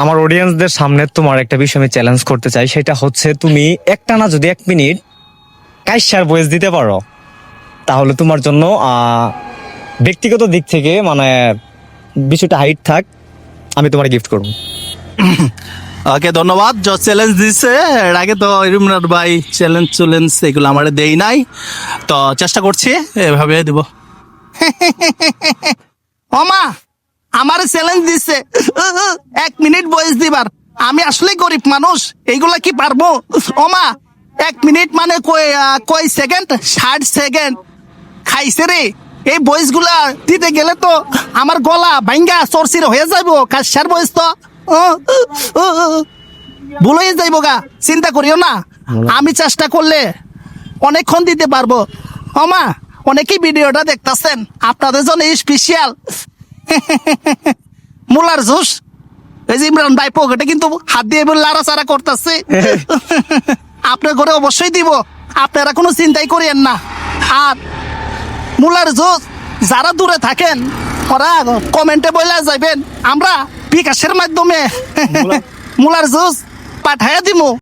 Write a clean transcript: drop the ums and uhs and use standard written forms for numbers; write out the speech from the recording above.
আমার অডিয়েন্সদের সামনে তোমার একটা বিষয় আমি চ্যালেঞ্জ করতে চাই, সেটা হচ্ছে তুমি একটানা যদি 1 মিনিট কাইসার ভয়েস দিতে পারো তাহলে তোমার জন্য ব্যক্তিগত দিক থেকে মানে বিষয়টা হাইট থাক, আমি তোমার গিফট করবো। ওকে, ধন্যবাদ। চ্যালেঞ্জ দিছে এর আগে তো ইমরান ভাই চ্যালেঞ্জ এগুলো আমার দেই নাই, তো চেষ্টা করছি এভাবে দিব। ওমা আমার চ্যালেঞ্জ দিছে 1 মিনিট বয়স দিবার, আমি আসলে গরিব মানুষ, এইগুলা কি পারবো? ওমা 1 মিনিট মানে কয় সেকেন্ড? 60 সেকেন্ড খাইছে রে। এই বয়স গুলা দিতে গেলে তো আমার গলা ভাঙ্গা চরচির হয়ে যাইব, কাশার বয়স তো ভুল হয়ে যাইব গা। চিন্তা করিও না, আমি চেষ্টা করলে অনেকক্ষণ দিতে পারবো। ওমা অনেকেই ভিডিওটা দেখতাছেন, আপনাদের জন্য স্পেশাল মুলার জুস। এই যে ইমরান ভাই পকেটে কিন্তু হাত দিয়ে লাড়াচাড়া করতেছে। আপনার ঘরে অবশ্যই দিব, আপনারা কোনো চিন্তাই করিয়েন না। আর মুলার জুস যারা দূরে থাকেন ওরা কমেন্টে বলে যাইবেন, আমরা বিকাশের মাধ্যমে মুলার জুস পাঠাইয়া দিমু।